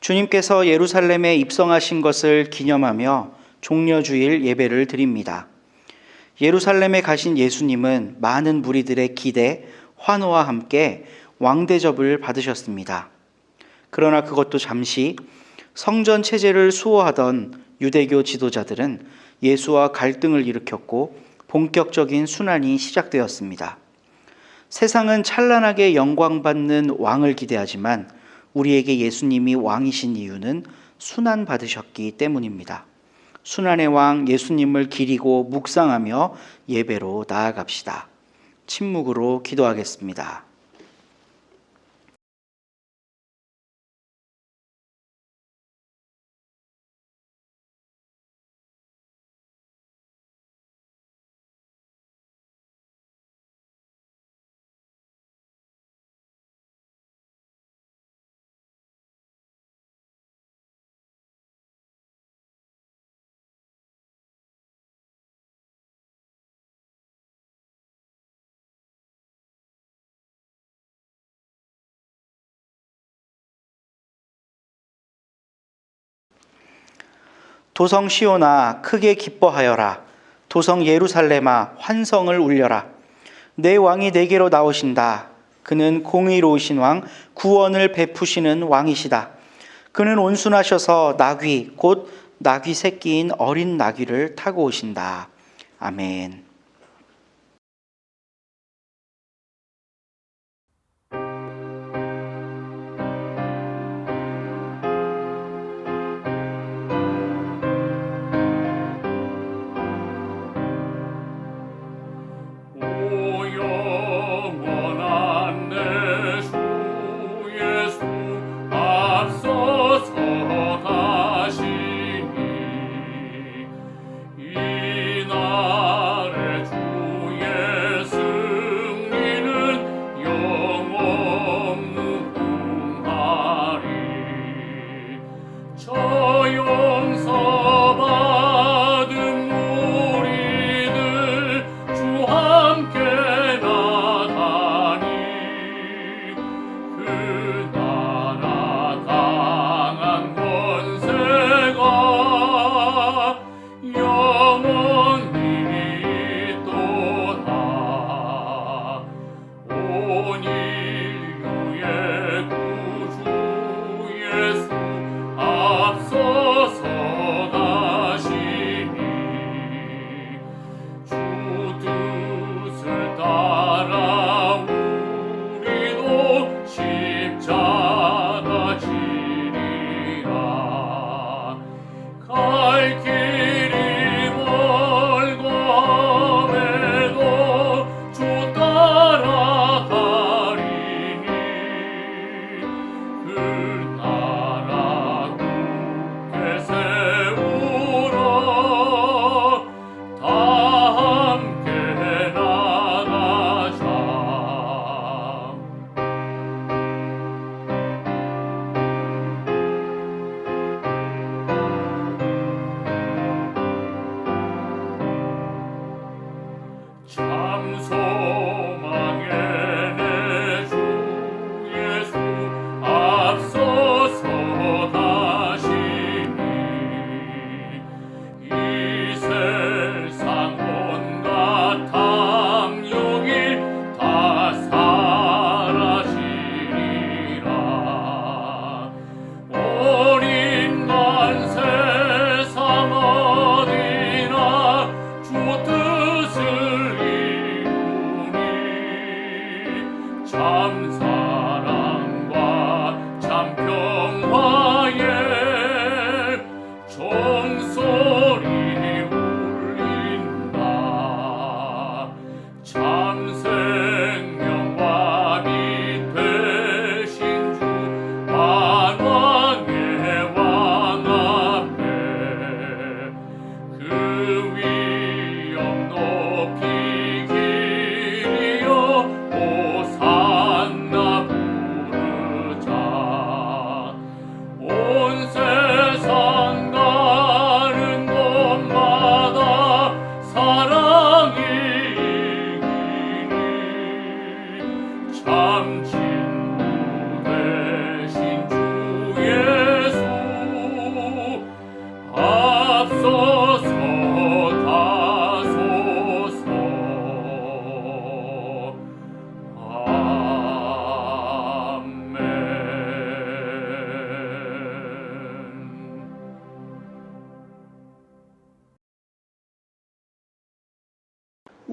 주님께서 예루살렘에 입성하신 것을 기념하며 종려주일 예배를 드립니다. 예루살렘에 가신 예수님은 많은 무리들의 기대, 환호와 함께 왕대접을 받으셨습니다. 그러나 그것도 잠시 성전 체제를 수호하던 유대교 지도자들은 예수와 갈등을 일으켰고 본격적인 순환이 시작되었습니다. 세상은 찬란하게 영광받는 왕을 기대하지만 우리에게 예수님이 왕이신 이유는 순환받으셨기 때문입니다. 순환의 왕 예수님을 기리고 묵상하며 예배로 나아갑시다. 침묵으로 기도하겠습니다. 도성 시온아 크게 기뻐하여라. 도성 예루살렘아 환성을 울려라. 내 왕이 내게로 나오신다. 그는 공의로우신 왕, 구원을 베푸시는 왕이시다. 그는 온순하셔서 나귀 곧 나귀 새끼인 어린 나귀를 타고 오신다. 아멘. 이 날에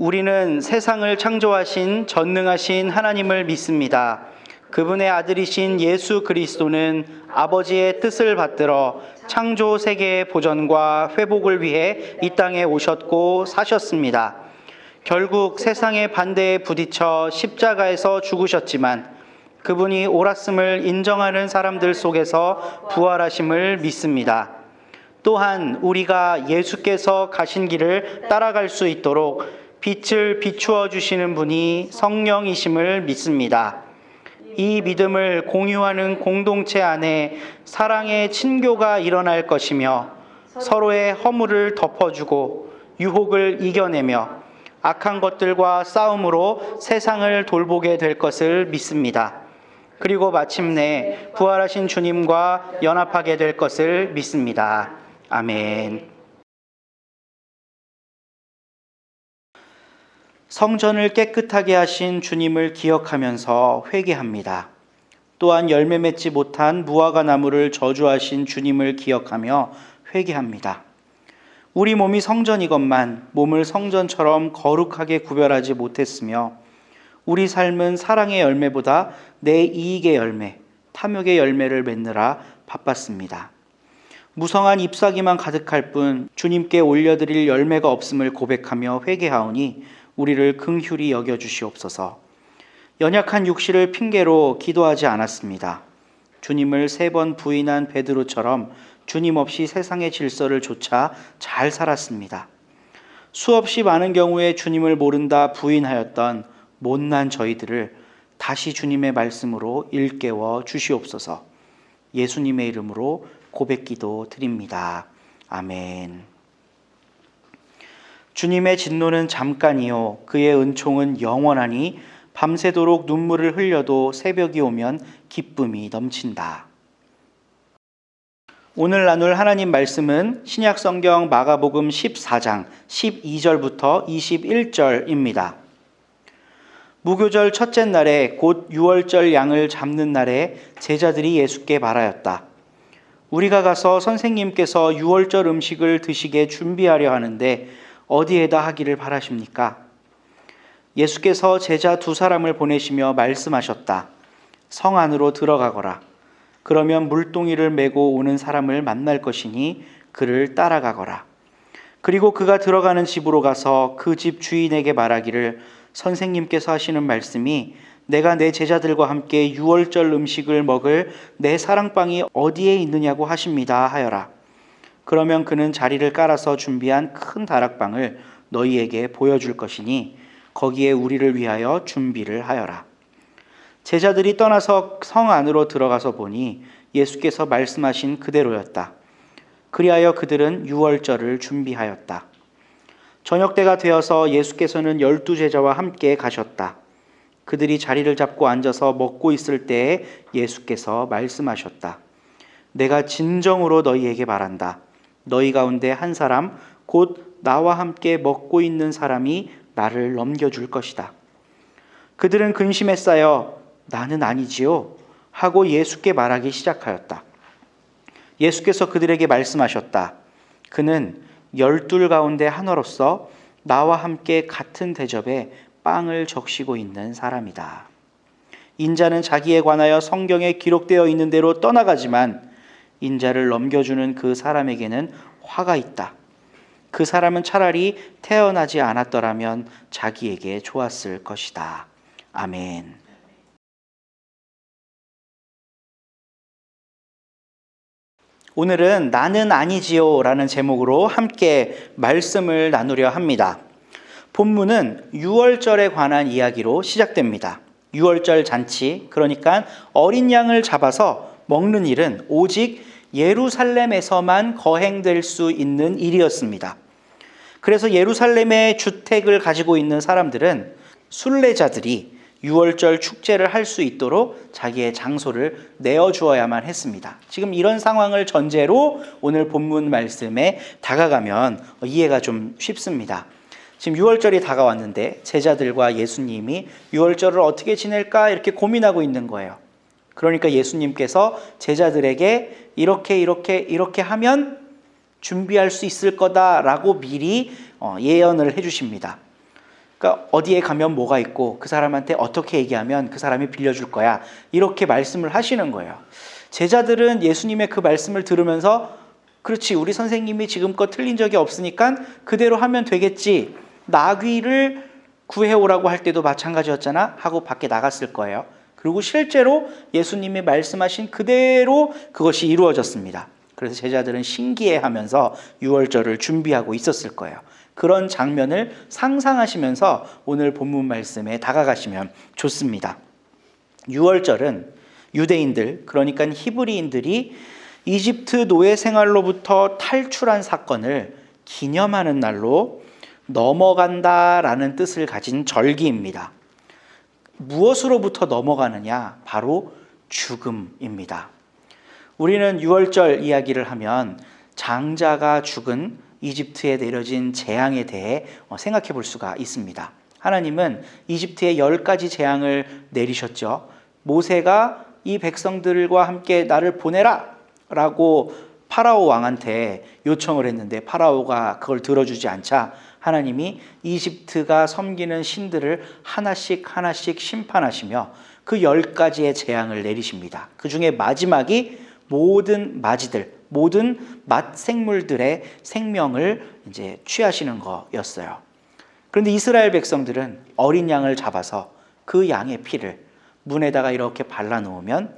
우리는 세상을 창조하신 전능하신 하나님을 믿습니다. 그분의 아들이신 예수 그리스도는 아버지의 뜻을 받들어 창조 세계의 보전과 회복을 위해 이 땅에 오셨고 사셨습니다. 결국 세상의 반대에 부딪혀 십자가에서 죽으셨지만 그분이 옳았음을 인정하는 사람들 속에서 부활하심을 믿습니다. 또한 우리가 예수께서 가신 길을 따라갈 수 있도록 빛을 비추어 주시는 분이 성령이심을 믿습니다. 이 믿음을 공유하는 공동체 안에 사랑의 친교가 일어날 것이며 서로의 허물을 덮어주고 유혹을 이겨내며 악한 것들과 싸움으로 세상을 돌보게 될 것을 믿습니다. 그리고 마침내 부활하신 주님과 연합하게 될 것을 믿습니다. 아멘. 성전을 깨끗하게 하신 주님을 기억하면서 회개합니다. 또한 열매 맺지 못한 무화과 나무를 저주하신 주님을 기억하며 회개합니다. 우리 몸이 성전이건만 몸을 성전처럼 거룩하게 구별하지 못했으며 우리 삶은 사랑의 열매보다 내 이익의 열매, 탐욕의 열매를 맺느라 바빴습니다. 무성한 잎사귀만 가득할 뿐 주님께 올려드릴 열매가 없음을 고백하며 회개하오니 우리를 긍휼히 여겨주시옵소서. 연약한 육신을 핑계로 기도하지 않았습니다. 주님을 3번 부인한 베드로처럼 주님 없이 세상의 질서를 좇아 잘 살았습니다. 수없이 많은 경우에 주님을 모른다 부인하였던 못난 저희들을 다시 주님의 말씀으로 일깨워 주시옵소서. 예수님의 이름으로 고백기도 드립니다. 아멘. 주님의 진노는 잠깐이요 그의 은총은 영원하니 밤새도록 눈물을 흘려도 새벽이 오면 기쁨이 넘친다. 오늘 나눌 하나님 말씀은 신약성경 마가복음 14장 12절부터 21절입니다. 무교절 첫째 날에 곧 유월절 양을 잡는 날에 제자들이 예수께 말하였다. 우리가 가서 선생님께서 유월절 음식을 드시게 준비하려 하는데 어디에다 하기를 바라십니까? 예수께서 제자 2사람을 보내시며 말씀하셨다. 성 안으로 들어가거라. 그러면 물동이를 메고 오는 사람을 만날 것이니 그를 따라가거라. 그리고 그가 들어가는 집으로 가서 그 집 주인에게 말하기를 선생님께서 하시는 말씀이 내가 내 제자들과 함께 유월절 음식을 먹을 내 사랑방이 어디에 있느냐고 하십니다 하여라. 그러면 그는 자리를 깔아서 준비한 큰 다락방을 너희에게 보여줄 것이니 거기에 우리를 위하여 준비를 하여라. 제자들이 떠나서 성 안으로 들어가서 보니 예수께서 말씀하신 그대로였다. 그리하여 그들은 유월절을 준비하였다. 저녁 때가 되어서 예수께서는 12제자와 함께 가셨다. 그들이 자리를 잡고 앉아서 먹고 있을 때에 예수께서 말씀하셨다. 내가 진정으로 너희에게 말한다. 너희 가운데 한 사람 곧 나와 함께 먹고 있는 사람이 나를 넘겨줄 것이다. 그들은 근심에 쌓여 나는 아니지요 하고 예수께 말하기 시작하였다. 예수께서 그들에게 말씀하셨다. 그는 12 가운데 하나로서 나와 함께 같은 대접에 빵을 적시고 있는 사람이다. 인자는 자기에 관하여 성경에 기록되어 있는 대로 떠나가지만 인자를 넘겨주는 그 사람에게는 화가 있다. 그 사람은 차라리 태어나지 않았더라면 자기에게 좋았을 것이다. 아멘. 오늘은 나는 아니지요 라는 제목으로 함께 말씀을 나누려 합니다. 본문은 유월절에 관한 이야기로 시작됩니다. 유월절 잔치, 그러니까 어린 양을 잡아서 먹는 일은 오직 예루살렘에서만 거행될 수 있는 일이었습니다. 그래서 예루살렘에 주택을 가지고 있는 사람들은 순례자들이 유월절 축제를 할 수 있도록 자기의 장소를 내어주어야만 했습니다. 지금 이런 상황을 전제로 오늘 본문 말씀에 다가가면 이해가 좀 쉽습니다. 지금 유월절이 다가왔는데 제자들과 예수님이 유월절을 어떻게 지낼까 이렇게 고민하고 있는 거예요. 그러니까 예수님께서 제자들에게 이렇게 하면 준비할 수 있을 거다라고 미리 예언을 해주십니다. 그러니까 어디에 가면 뭐가 있고 그 사람한테 어떻게 얘기하면 그 사람이 빌려줄 거야. 이렇게 말씀을 하시는 거예요. 제자들은 예수님의 그 말씀을 들으면서 그렇지, 우리 선생님이 지금껏 틀린 적이 없으니까 그대로 하면 되겠지. 나귀를 구해오라고 할 때도 마찬가지였잖아 하고 밖에 나갔을 거예요. 그리고 실제로 예수님이 말씀하신 그대로 그것이 이루어졌습니다. 그래서 제자들은 신기해하면서 유월절을 준비하고 있었을 거예요. 그런 장면을 상상하시면서 오늘 본문 말씀에 다가가시면 좋습니다. 유월절은 유대인들, 그러니까 히브리인들이 이집트 노예 생활로부터 탈출한 사건을 기념하는 날로 넘어간다라는 뜻을 가진 절기입니다. 무엇으로부터 넘어가느냐? 바로 죽음입니다. 우리는 유월절 이야기를 하면 장자가 죽은 이집트에 내려진 재앙에 대해 생각해 볼 수가 있습니다. 하나님은 이집트에 10가지 재앙을 내리셨죠. 모세가 이 백성들과 함께 나를 보내라 라고 파라오 왕한테 요청을 했는데 파라오가 그걸 들어주지 않자 하나님이 이집트가 섬기는 신들을 하나씩 심판하시며 그 10가지의 재앙을 내리십니다. 그 중에 마지막이 모든 마지들, 모든 맛생물들의 생명을 이제 취하시는 거였어요. 그런데 이스라엘 백성들은 어린 양을 잡아서 그 양의 피를 문에다가 이렇게 발라놓으면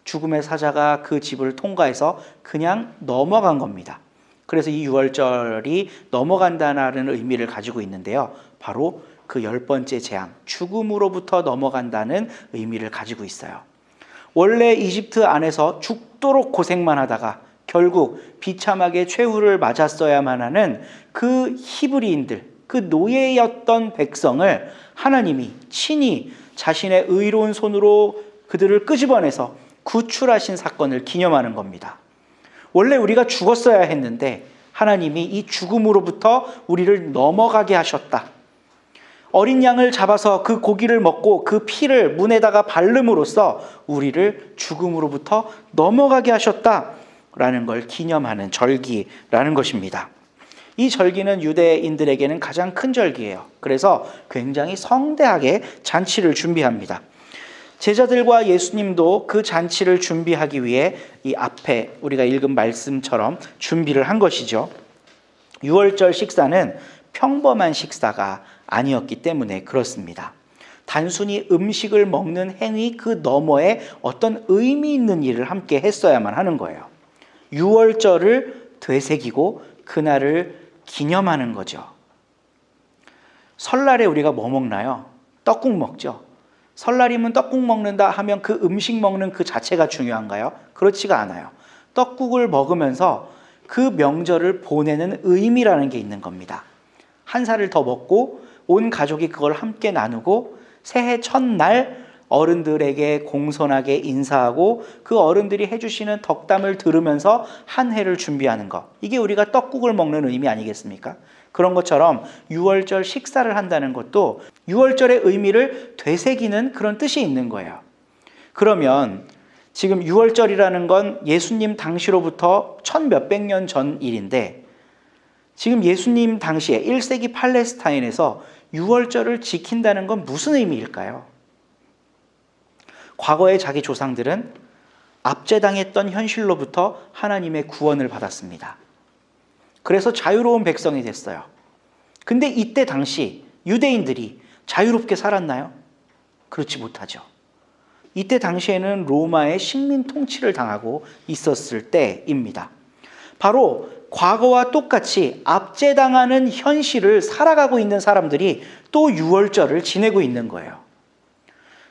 죽음의 사자가 그 집을 통과해서 그냥 넘어간 겁니다. 그래서 이 유월절이 넘어간다는 의미를 가지고 있는데요. 바로 그 10번째 재앙, 죽음으로부터 넘어간다는 의미를 가지고 있어요. 원래 이집트 안에서 죽도록 고생만 하다가 결국 비참하게 최후를 맞았어야만 하는 그 히브리인들, 그 노예였던 백성을 하나님이 친히 자신의 의로운 손으로 그들을 끄집어내서 구출하신 사건을 기념하는 겁니다. 원래 우리가 죽었어야 했는데 하나님이 이 죽음으로부터 우리를 넘어가게 하셨다. 어린 양을 잡아서 그 고기를 먹고 그 피를 문에다가 바름으로써 우리를 죽음으로부터 넘어가게 하셨다라는 걸 기념하는 절기라는 것입니다. 이 절기는 유대인들에게는 가장 큰 절기예요. 그래서 굉장히 성대하게 잔치를 준비합니다. 제자들과 예수님도 그 잔치를 준비하기 위해 이 앞에 우리가 읽은 말씀처럼 준비를 한 것이죠. 유월절 식사는 평범한 식사가 아니었기 때문에 그렇습니다. 단순히 음식을 먹는 행위 그 너머에 어떤 의미 있는 일을 함께 했어야만 하는 거예요. 유월절을 되새기고 그날을 기념하는 거죠. 설날에 우리가 뭐 먹나요? 떡국 먹죠. 설날이면 떡국 먹는다 하면 그 음식 먹는 그 자체가 중요한가요? 그렇지가 않아요. 떡국을 먹으면서 그 명절을 보내는 의미라는 게 있는 겁니다. 한 살을 더 먹고 온 가족이 그걸 함께 나누고 새해 첫날 어른들에게 공손하게 인사하고 그 어른들이 해주시는 덕담을 들으면서 한 해를 준비하는 것. 이게 우리가 떡국을 먹는 의미 아니겠습니까? 그런 것처럼 유월절 식사를 한다는 것도 유월절의 의미를 되새기는 그런 뜻이 있는 거예요. 그러면 지금 유월절이라는 건 예수님 당시로부터 1000몇백 년 전 일인데 지금 예수님 당시에 1세기 팔레스타인에서 유월절을 지킨다는 건 무슨 의미일까요? 과거의 자기 조상들은 압제당했던 현실로부터 하나님의 구원을 받았습니다. 그래서 자유로운 백성이 됐어요. 근데 이때 당시 유대인들이 자유롭게 살았나요? 그렇지 못하죠. 이때 당시에는 로마의 식민 통치를 당하고 있었을 때입니다. 바로 과거와 똑같이 압제당하는 현실을 살아가고 있는 사람들이 또 유월절을 지내고 있는 거예요.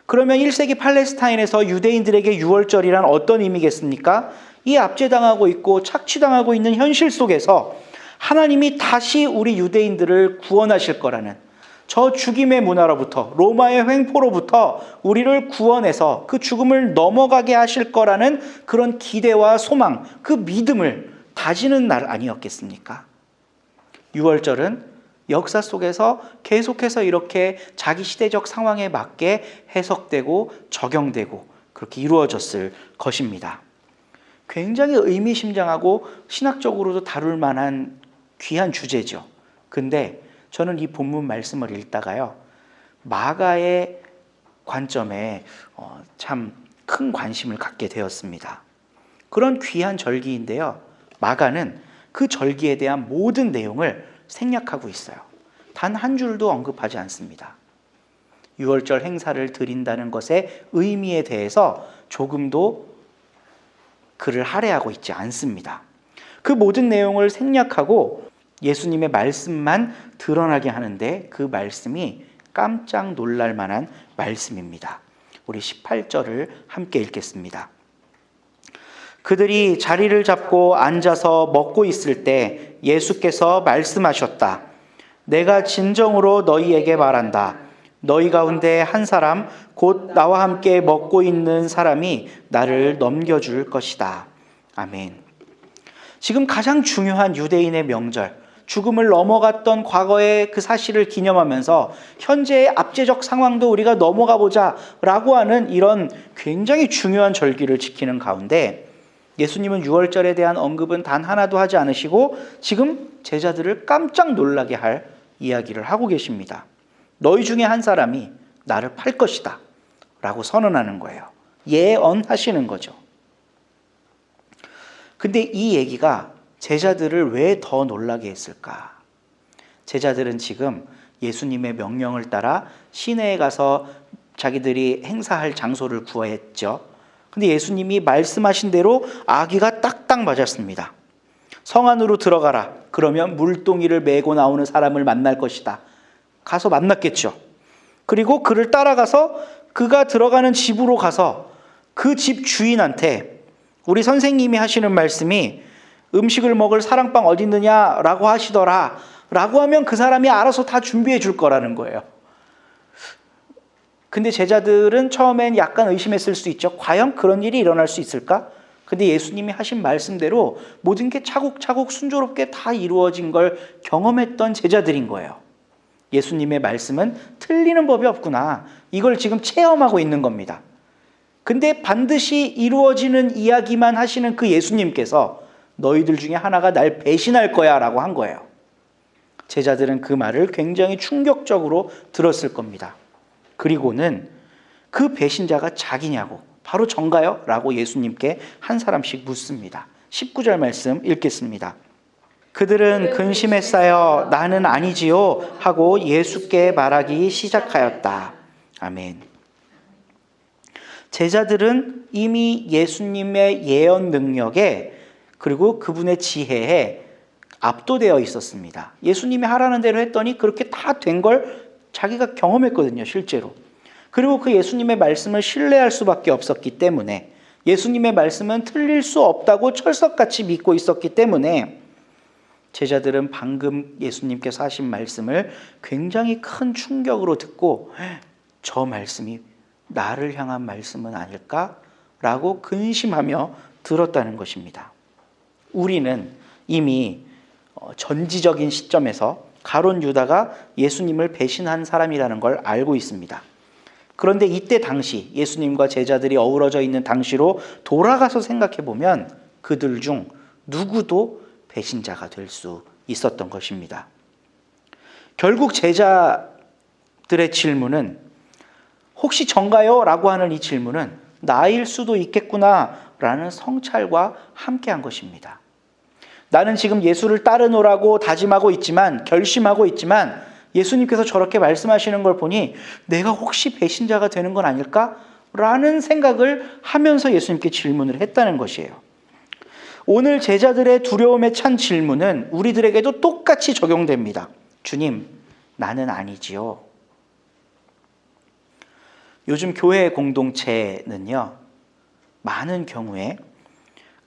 그러면 1세기 팔레스타인에서 유대인들에게 유월절이란 어떤 의미겠습니까? 이 압제당하고 있고 착취당하고 있는 현실 속에서 하나님이 다시 우리 유대인들을 구원하실 거라는 저 죽임의 문화로부터 로마의 횡포로부터 우리를 구원해서 그 죽음을 넘어가게 하실 거라는 그런 기대와 소망, 그 믿음을 다지는 날 아니었겠습니까? 유월절은 역사 속에서 계속해서 이렇게 자기 시대적 상황에 맞게 해석되고 적용되고 그렇게 이루어졌을 것입니다. 굉장히 의미심장하고 신학적으로도 다룰 만한 귀한 주제죠. 근데 저는 이 본문 말씀을 읽다가요, 마가의 관점에 참 큰 관심을 갖게 되었습니다. 그런 귀한 절기인데요, 마가는 그 절기에 대한 모든 내용을 생략하고 있어요. 단 한 줄도 언급하지 않습니다. 유월절 행사를 드린다는 것의 의미에 대해서 조금도 글을 할애하고 있지 않습니다. 그 모든 내용을 생략하고 예수님의 말씀만 드러나게 하는데, 그 말씀이 깜짝 놀랄 만한 말씀입니다. 우리 18절을 함께 읽겠습니다. 그들이 자리를 잡고 앉아서 먹고 있을 때 예수께서 말씀하셨다. 내가 진정으로 너희에게 말한다. 너희 가운데 한 사람, 곧 나와 함께 먹고 있는 사람이 나를 넘겨줄 것이다. 아멘. 지금 가장 중요한 유대인의 명절, 죽음을 넘어갔던 과거의 그 사실을 기념하면서 현재의 압제적 상황도 우리가 넘어가 보자 라고 하는 이런 굉장히 중요한 절기를 지키는 가운데, 예수님은 유월절에 대한 언급은 단 하나도 하지 않으시고 지금 제자들을 깜짝 놀라게 할 이야기를 하고 계십니다. 너희 중에 한 사람이 나를 팔 것이다 라고 선언하는 거예요. 예언하시는 거죠. 근데 이 얘기가 제자들을 왜 더 놀라게 했을까? 제자들은 지금 예수님의 명령을 따라 시내에 가서 자기들이 행사할 장소를 구했죠. 근데 예수님이 말씀하신 대로 아기가 딱딱 맞았습니다. 성 안으로 들어가라. 그러면 물동이를 메고 나오는 사람을 만날 것이다. 가서 만났겠죠. 그리고 그를 따라가서 그가 들어가는 집으로 가서 그 집 주인한테 우리 선생님이 하시는 말씀이 음식을 먹을 사랑방 어디 있느냐라고 하시더라 라고 하면 그 사람이 알아서 다 준비해 줄 거라는 거예요. 근데 제자들은 처음엔 약간 의심했을 수 있죠. 과연 그런 일이 일어날 수 있을까? 근데 예수님이 하신 말씀대로 모든 게 차곡차곡 순조롭게 다 이루어진 걸 경험했던 제자들인 거예요. 예수님의 말씀은 틀리는 법이 없구나. 이걸 지금 체험하고 있는 겁니다. 근데 반드시 이루어지는 이야기만 하시는 그 예수님께서 너희들 중에 하나가 날 배신할 거야 라고 한 거예요. 제자들은 그 말을 굉장히 충격적으로 들었을 겁니다. 그리고는 그 배신자가 자기냐고, 바로 전가요? 라고 예수님께 한 사람씩 묻습니다. 19절 말씀 읽겠습니다. 그들은 근심에 쌓여 나는 아니지요 하고 예수께 말하기 시작하였다. 아멘. 제자들은 이미 예수님의 예언 능력에 그리고 그분의 지혜에 압도되어 있었습니다. 예수님이 하라는 대로 했더니 그렇게 다 된 걸 자기가 경험했거든요, 실제로. 그리고 그 예수님의 말씀을 신뢰할 수밖에 없었기 때문에, 예수님의 말씀은 틀릴 수 없다고 철석같이 믿고 있었기 때문에 제자들은 방금 예수님께서 하신 말씀을 굉장히 큰 충격으로 듣고 저 말씀이 나를 향한 말씀은 아닐까라고 근심하며 들었다는 것입니다. 우리는 이미 전지적인 시점에서 가룟 유다가 예수님을 배신한 사람이라는 걸 알고 있습니다. 그런데 이때 당시 예수님과 제자들이 어우러져 있는 당시로 돌아가서 생각해 보면 그들 중 누구도 배신자가 될 수 있었던 것입니다. 결국 제자들의 질문은 혹시 전가요? 라고 하는 이 질문은 나일 수도 있겠구나 라는 성찰과 함께한 것입니다. 나는 지금 예수를 따르노라고 다짐하고 있지만, 결심하고 있지만 예수님께서 저렇게 말씀하시는 걸 보니 내가 혹시 배신자가 되는 건 아닐까? 라는 생각을 하면서 예수님께 질문을 했다는 것이에요. 오늘 제자들의 두려움에 찬 질문은 우리들에게도 똑같이 적용됩니다. 주님, 나는 아니지요. 요즘 교회 공동체는요, 많은 경우에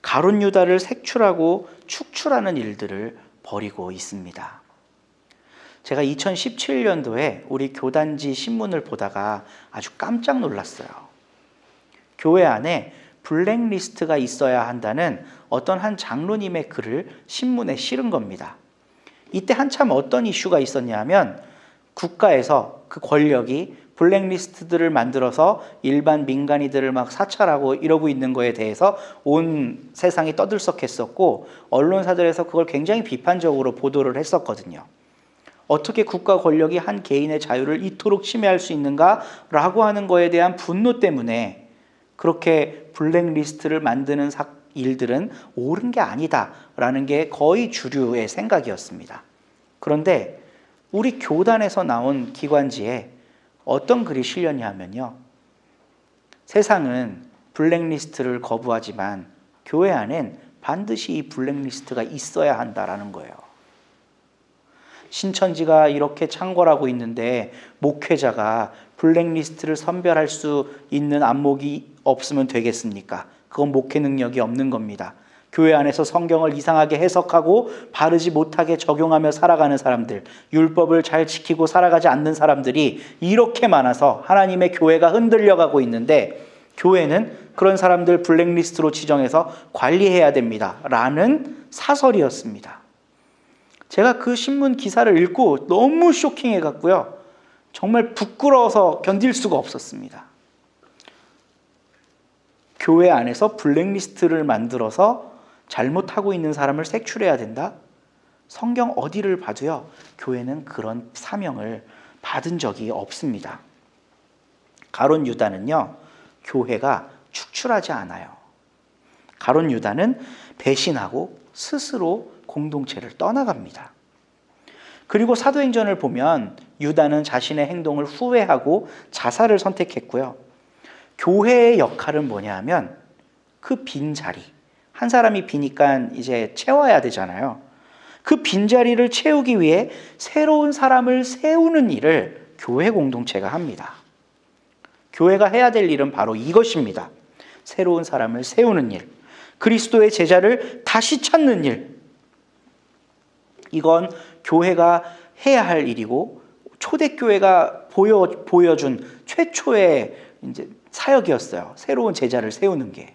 가룟 유다를 색출하고 축출하는 일들을 벌이고 있습니다. 제가 2017년도에 우리 교단지 신문을 보다가 아주 깜짝 놀랐어요. 교회 안에 블랙리스트가 있어야 한다는 어떤 한 장로님의 글을 신문에 실은 겁니다. 이때 한참 어떤 이슈가 있었냐면 국가에서 그 권력이 블랙리스트들을 만들어서 일반 민간인들을 막 사찰하고 이러고 있는 거에 대해서 온 세상이 떠들썩했었고 언론사들에서 그걸 굉장히 비판적으로 보도를 했었거든요. 어떻게 국가 권력이 한 개인의 자유를 이토록 침해할 수 있는가라고 하는 거에 대한 분노 때문에 그렇게 블랙리스트를 만드는 일들은 옳은 게 아니다라는 게 거의 주류의 생각이었습니다. 그런데 우리 교단에서 나온 기관지에 어떤 글이 실렸냐 하면요. 세상은 블랙리스트를 거부하지만 교회 안엔 반드시 이 블랙리스트가 있어야 한다라는 거예요. 신천지가 이렇게 창궐하고 있는데 목회자가 블랙리스트를 선별할 수 있는 안목이 없으면 되겠습니까? 그건 목회 능력이 없는 겁니다. 교회 안에서 성경을 이상하게 해석하고 바르지 못하게 적용하며 살아가는 사람들, 율법을 잘 지키고 살아가지 않는 사람들이 이렇게 많아서 하나님의 교회가 흔들려가고 있는데 교회는 그런 사람들 블랙리스트로 지정해서 관리해야 됩니다. 라는 사설이었습니다. 제가 그 신문 기사를 읽고 너무 쇼킹해 갔고요. 정말 부끄러워서 견딜 수가 없었습니다. 교회 안에서 블랙리스트를 만들어서 잘못하고 있는 사람을 색출해야 된다? 성경 어디를 봐도요, 교회는 그런 사명을 받은 적이 없습니다. 가론 유다는요, 교회가 축출하지 않아요. 가론 유다는 배신하고 스스로 공동체를 떠나갑니다. 그리고 사도행전을 보면 유다는 자신의 행동을 후회하고 자살을 선택했고요. 교회의 역할은 뭐냐 하면 그 빈자리, 한 사람이 비니까 이제 채워야 되잖아요. 그 빈자리를 채우기 위해 새로운 사람을 세우는 일을 교회 공동체가 합니다. 교회가 해야 될 일은 바로 이것입니다. 새로운 사람을 세우는 일, 그리스도의 제자를 다시 찾는 일. 이건 교회가 해야 할 일이고 초대교회가 보여준 최초의 이제 사역이었어요. 새로운 제자를 세우는 게.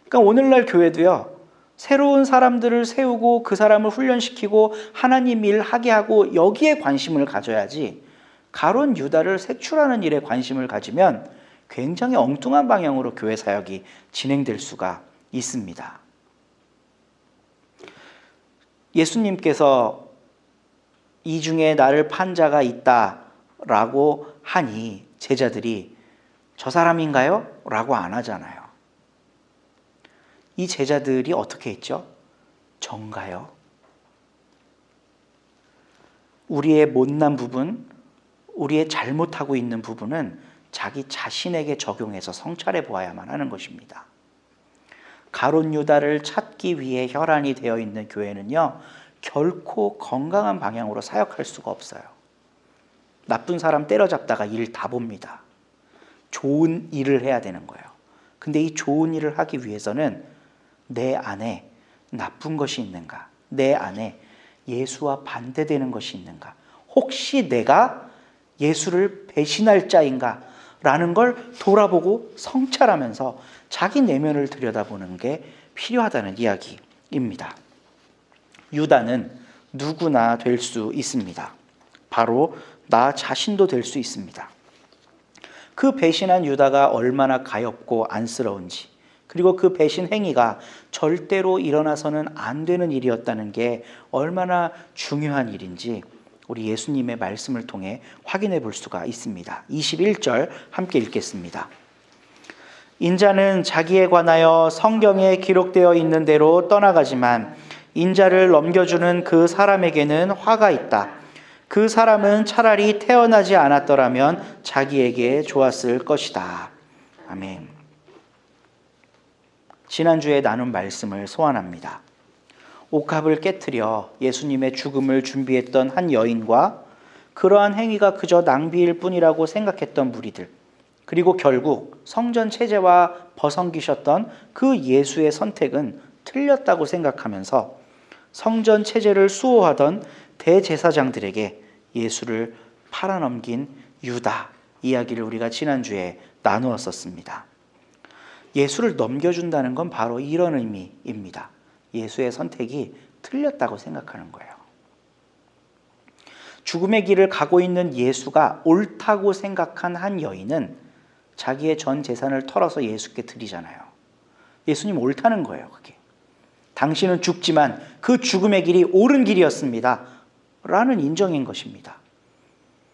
그러니까 오늘날 교회도요, 새로운 사람들을 세우고 그 사람을 훈련시키고 하나님 일 하게 하고 여기에 관심을 가져야지, 가론 유다를 색출하는 일에 관심을 가지면 굉장히 엉뚱한 방향으로 교회 사역이 진행될 수가 있습니다. 예수님께서 이 중에 나를 판 자가 있다라고 하니 제자들이 저 사람인가요? 라고 안 하잖아요. 이 제자들이 어떻게 했죠? 전가요? 우리의 못난 부분, 우리의 잘못하고 있는 부분은 자기 자신에게 적용해서 성찰해 보아야만 하는 것입니다. 가론 유다를 찾기 위해 혈안이 되어 있는 교회는요, 결코 건강한 방향으로 사역할 수가 없어요. 나쁜 사람 때려잡다가 일 다 봅니다. 좋은 일을 해야 되는 거예요. 근데 이 좋은 일을 하기 위해서는 내 안에 나쁜 것이 있는가? 내 안에 예수와 반대되는 것이 있는가? 혹시 내가 예수를 배신할 자인가? 라는 걸 돌아보고 성찰하면서 자기 내면을 들여다보는 게 필요하다는 이야기입니다. 유다는 누구나 될 수 있습니다. 바로 나 자신도 될 수 있습니다. 그 배신한 유다가 얼마나 가엾고 안쓰러운지, 그리고 그 배신 행위가 절대로 일어나서는 안 되는 일이었다는 게 얼마나 중요한 일인지 우리 예수님의 말씀을 통해 확인해 볼 수가 있습니다. 21절 함께 읽겠습니다. 인자는 자기에 관하여 성경에 기록되어 있는 대로 떠나가지만 인자를 넘겨주는 그 사람에게는 화가 있다. 그 사람은 차라리 태어나지 않았더라면 자기에게 좋았을 것이다. 아멘. 지난주에 나눈 말씀을 소환합니다. 옥합을 깨트려 예수님의 죽음을 준비했던 한 여인과 그러한 행위가 그저 낭비일 뿐이라고 생각했던 무리들, 그리고 결국 성전 체제와 벗어기셨던 그 예수의 선택은 틀렸다고 생각하면서 성전 체제를 수호하던 대제사장들에게 예수를 팔아넘긴 유다 이야기를 우리가 지난주에 나누었었습니다. 예수를 넘겨준다는 건 바로 이런 의미입니다. 예수의 선택이 틀렸다고 생각하는 거예요. 죽음의 길을 가고 있는 예수가 옳다고 생각한 한 여인은 자기의 전 재산을 털어서 예수께 드리잖아요. 예수님 옳다는 거예요, 그게. 당신은 죽지만 그 죽음의 길이 옳은 길이었습니다. 라는 인정인 것입니다.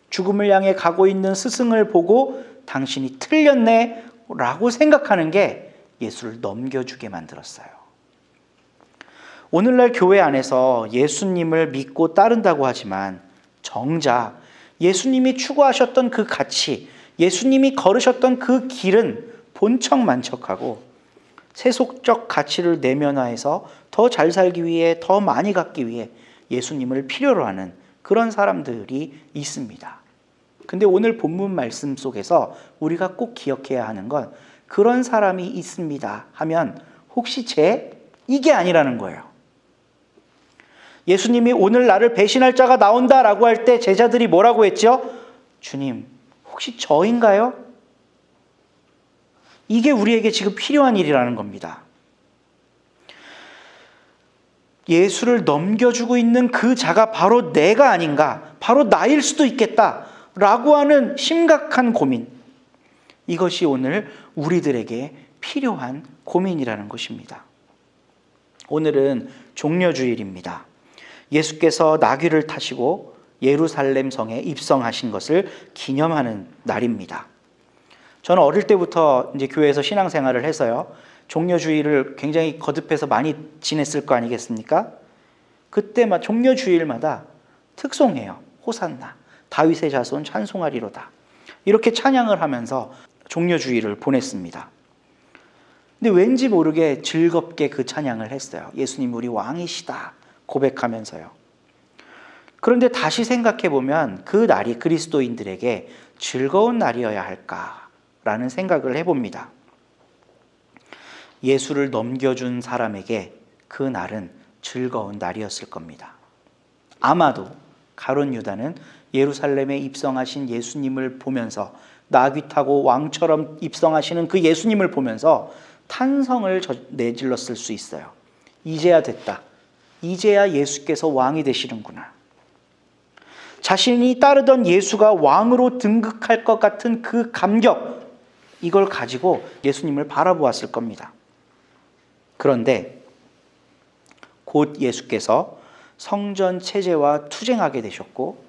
죽음을 향해 가고 있는 스승을 보고 당신이 틀렸네 라고 생각하는 게 예수를 넘겨주게 만들었어요. 오늘날 교회 안에서 예수님을 믿고 따른다고 하지만 정작 예수님이 추구하셨던 그 가치, 예수님이 걸으셨던 그 길은 본척만척하고 세속적 가치를 내면화해서 더 잘 살기 위해, 더 많이 갖기 위해 예수님을 필요로 하는 그런 사람들이 있습니다. 근데 오늘 본문 말씀 속에서 우리가 꼭 기억해야 하는 건 그런 사람이 있습니다 하면 혹시 이게 아니라는 거예요. 예수님이 오늘 나를 배신할 자가 나온다라고 할 때 제자들이 뭐라고 했죠? 주님, 혹시 저인가요? 이게 우리에게 지금 필요한 일이라는 겁니다. 예수를 넘겨주고 있는 그 자가 바로 내가 아닌가, 바로 나일 수도 있겠다라고 하는 심각한 고민. 이것이 오늘 우리들에게 필요한 고민이라는 것입니다. 오늘은 종려주일입니다. 예수께서 나귀를 타시고 예루살렘 성에 입성하신 것을 기념하는 날입니다. 저는 어릴 때부터 이제 교회에서 신앙생활을 해서요, 종려주일을 굉장히 거듭해서 많이 지냈을 거 아니겠습니까? 그때마다 종려주일마다 특송해요. 호산나, 다윗의 자손 찬송하리로다. 이렇게 찬양을 하면서 종려주일을 보냈습니다. 근데 왠지 모르게 즐겁게 그 찬양을 했어요. 예수님 우리 왕이시다 고백하면서요. 그런데 다시 생각해 보면 그 날이 그리스도인들에게 즐거운 날이어야 할까라는 생각을 해봅니다. 예수를 넘겨준 사람에게 그 날은 즐거운 날이었을 겁니다. 아마도 가룟 유다는 예루살렘에 입성하신 예수님을 보면서, 나귀 타고 왕처럼 입성하시는 그 예수님을 보면서 탄성을 내질렀을 수 있어요. 이제야 됐다. 이제야 예수께서 왕이 되시는구나. 자신이 따르던 예수가 왕으로 등극할 것 같은 그 감격, 이걸 가지고 예수님을 바라보았을 겁니다. 그런데 곧 예수께서 성전 체제와 투쟁하게 되셨고,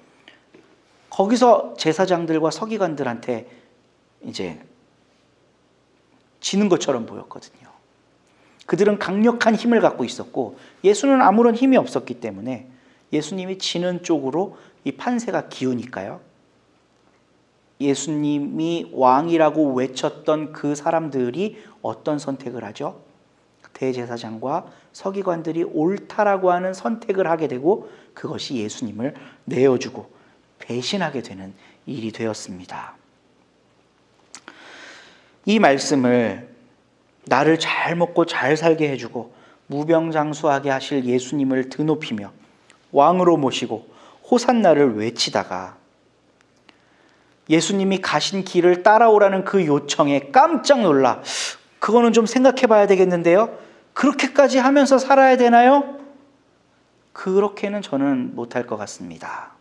거기서 제사장들과 서기관들한테 이제 지는 것처럼 보였거든요. 그들은 강력한 힘을 갖고 있었고 예수는 아무런 힘이 없었기 때문에 예수님이 지는 쪽으로 이 판세가 기우니까요, 예수님이 왕이라고 외쳤던 그 사람들이 어떤 선택을 하죠? 대제사장과 서기관들이 옳다라고 하는 선택을 하게 되고 그것이 예수님을 내어주고 배신하게 되는 일이 되었습니다. 이 말씀을 나를 잘 먹고 잘 살게 해주고 무병장수하게 하실 예수님을 드높이며 왕으로 모시고 호산나를 외치다가 예수님이 가신 길을 따라오라는 그 요청에 깜짝 놀라, 그거는 좀 생각해 봐야 되겠는데요? 그렇게까지 하면서 살아야 되나요? 그렇게는 저는 못할 것 같습니다.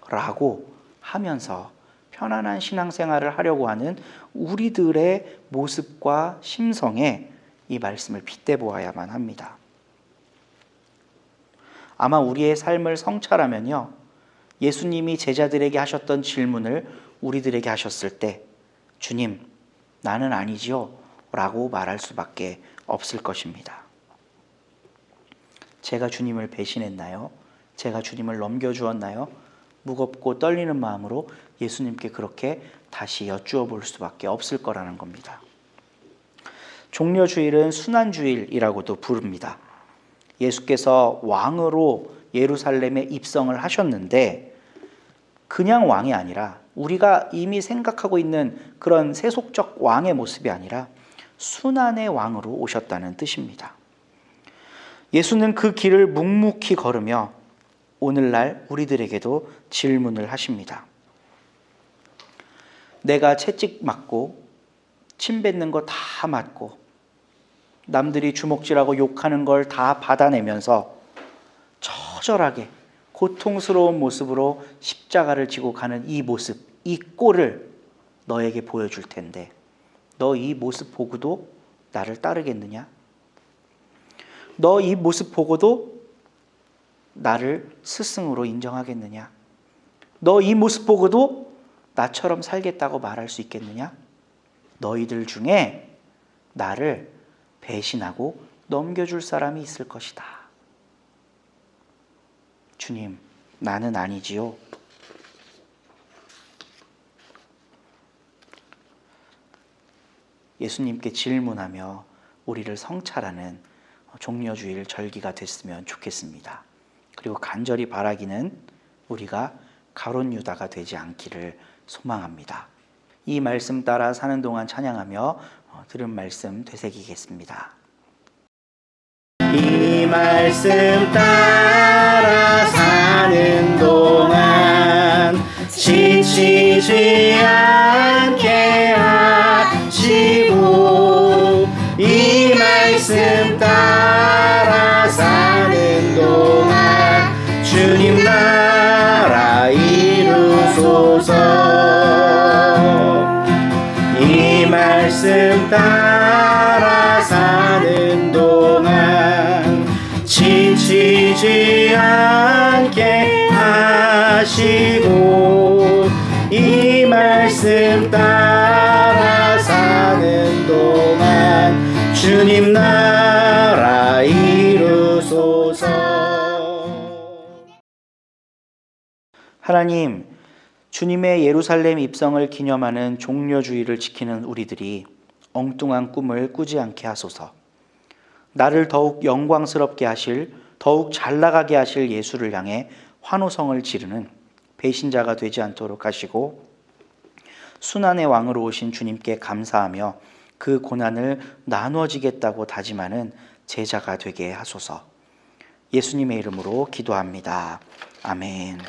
라고 하면서 편안한 신앙생활을 하려고 하는 우리들의 모습과 심성에 이 말씀을 빗대 보아야만 합니다. 아마 우리의 삶을 성찰하면요, 예수님이 제자들에게 하셨던 질문을 우리들에게 하셨을 때 주님, 나는 아니지요 라고 말할 수밖에 없을 것입니다. 제가 주님을 배신했나요? 제가 주님을 넘겨주었나요? 무겁고 떨리는 마음으로 예수님께 그렇게 다시 여쭈어 볼 수밖에 없을 거라는 겁니다. 종려주일은 순환주일이라고도 부릅니다. 예수께서 왕으로 예루살렘에 입성을 하셨는데 그냥 왕이 아니라 우리가 이미 생각하고 있는 그런 세속적 왕의 모습이 아니라 순환의 왕으로 오셨다는 뜻입니다. 예수는 그 길을 묵묵히 걸으며 오늘날 우리들에게도 질문을 하십니다. 내가 채찍 맞고 침 뱉는 거 다 맞고 남들이 주먹질하고 욕하는 걸 다 받아내면서 처절하게 고통스러운 모습으로 십자가를 지고 가는 이 모습, 이 꼴을 너에게 보여줄 텐데 너 이 모습 보고도 나를 따르겠느냐? 너 이 모습 보고도 나를 스승으로 인정하겠느냐? 너 이 모습 보고도 나처럼 살겠다고 말할 수 있겠느냐? 너희들 중에 나를 배신하고 넘겨줄 사람이 있을 것이다. 주님, 나는 아니지요. 예수님께 질문하며 우리를 성찰하는 종려주일 절기가 됐으면 좋겠습니다. 그리고 간절히 바라기는 우리가 가룟 유다가 되지 않기를 소망합니다. 이 말씀 따라 사는 동안 찬양하며 들은 말씀 되새기겠습니다. 이 말씀 따라 사는 동안 지치지 않게 하시고 이 말씀 따라 사는 동안 주님 나라 이루소서. 이 말씀 따라 사는 동안 지치지 않게 하시고 이 말씀 따라 사는 동안 주님 나라 이루소서. 하나님, 주님의 예루살렘 입성을 기념하는 종려주의를 지키는 우리들이 엉뚱한 꿈을 꾸지 않게 하소서. 나를 더욱 영광스럽게 하실, 더욱 잘나가게 하실 예수를 향해 환호성을 지르는 배신자가 되지 않도록 하시고 순환의 왕으로 오신 주님께 감사하며 그 고난을 나누어지겠다고 다짐하는 제자가 되게 하소서. 예수님의 이름으로 기도합니다. 아멘.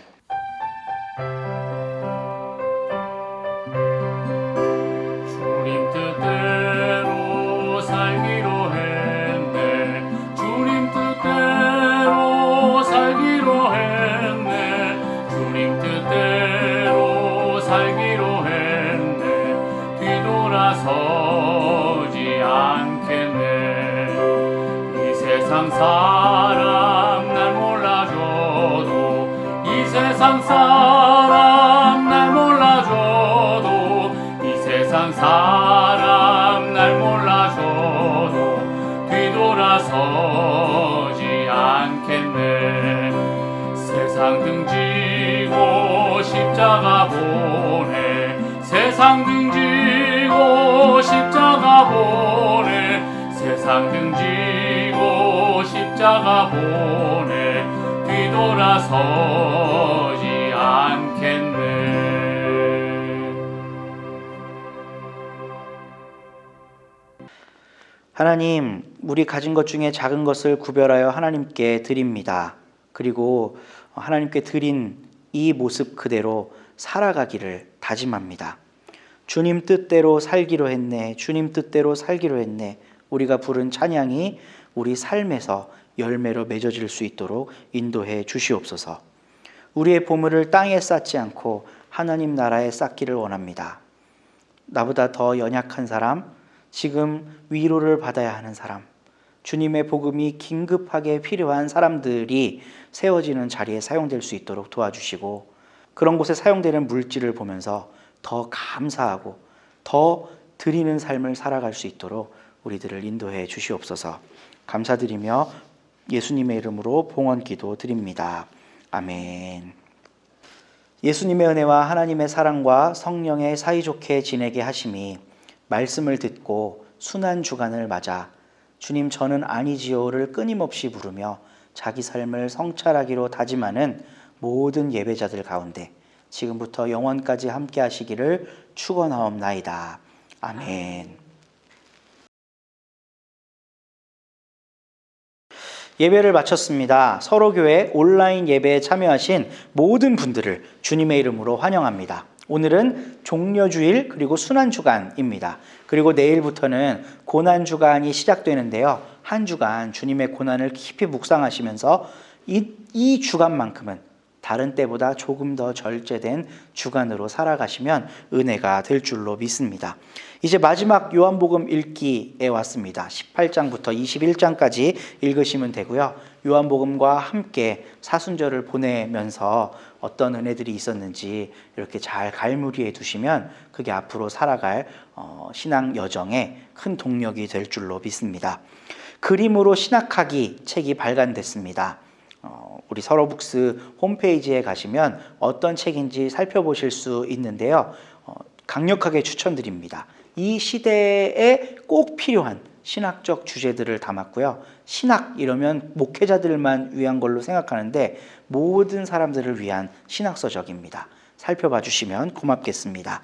주님 뜻대로 살기로 했네. 주님 뜻대로 살기로 했네. 주님 뜻대로 살기로 했네. 뒤돌아서지 않겠네. 이 세상 사람 날 몰라줘도 이 세상 사람 날 몰라줘도 이 세상 사람 날 몰라줘도 뒤돌아서지 않겠네. 세상 등지고 십자가 보내. 세상 등지고 십자가 보내. 세상 등지고 십자가 보내. 뒤돌아서지 않겠네. 하나님, 우리 가진 것 중에 작은 것을 구별하여 하나님께 드립니다. 그리고 하나님께 드린 이 모습 그대로 살아가기를 다짐합니다. 주님 뜻대로 살기로 했네. 주님 뜻대로 살기로 했네. 우리가 부른 찬양이 우리 삶에서 열매로 맺어질 수 있도록 인도해 주시옵소서. 우리의 보물을 땅에 쌓지 않고 하나님 나라에 쌓기를 원합니다. 나보다 더 연약한 사람, 지금 위로를 받아야 하는 사람, 주님의 복음이 긴급하게 필요한 사람들이 세워지는 자리에 사용될 수 있도록 도와주시고 그런 곳에 사용되는 물질을 보면서 더 감사하고 더 드리는 삶을 살아갈 수 있도록 우리들을 인도해 주시옵소서. 감사드리며 예수님의 이름으로 봉헌 기도 드립니다. 아멘. 예수님의 은혜와 하나님의 사랑과 성령의 사이좋게 지내게 하심이 말씀을 듣고 순한 주간을 맞아 주님 저는 아니지요를 끊임없이 부르며 자기 삶을 성찰하기로 다짐하는 모든 예배자들 가운데 지금부터 영원까지 함께 하시기를 축원하옵나이다. 아멘. 예배를 마쳤습니다. 서로교회 온라인 예배에 참여하신 모든 분들을 주님의 이름으로 환영합니다. 오늘은 종려주일 그리고 순환주간입니다. 그리고 내일부터는 고난주간이 시작되는데요. 한 주간 주님의 고난을 깊이 묵상하시면서 이 주간만큼은 다른 때보다 조금 더 절제된 주간으로 살아가시면 은혜가 될 줄로 믿습니다. 이제 마지막 요한복음 읽기에 왔습니다. 18장부터 21장까지 읽으시면 되고요. 요한복음과 함께 사순절을 보내면서 어떤 은혜들이 있었는지 이렇게 잘 갈무리해 두시면 그게 앞으로 살아갈 신앙 여정에 큰 동력이 될 줄로 믿습니다. 그림으로 신학하기 책이 발간됐습니다. 우리 서로북스 홈페이지에 가시면 어떤 책인지 살펴보실 수 있는데요. 강력하게 추천드립니다. 이 시대에 꼭 필요한 신학적 주제들을 담았고요. 신학 이러면 목회자들만 위한 걸로 생각하는데 모든 사람들을 위한 신학서적입니다. 살펴봐 주시면 고맙겠습니다.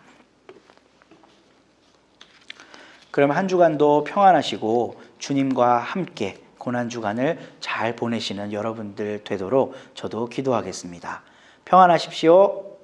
그럼 한 주간도 평안하시고 주님과 함께 고난주간을 잘 보내시는 여러분들 되도록 저도 기도하겠습니다. 평안하십시오.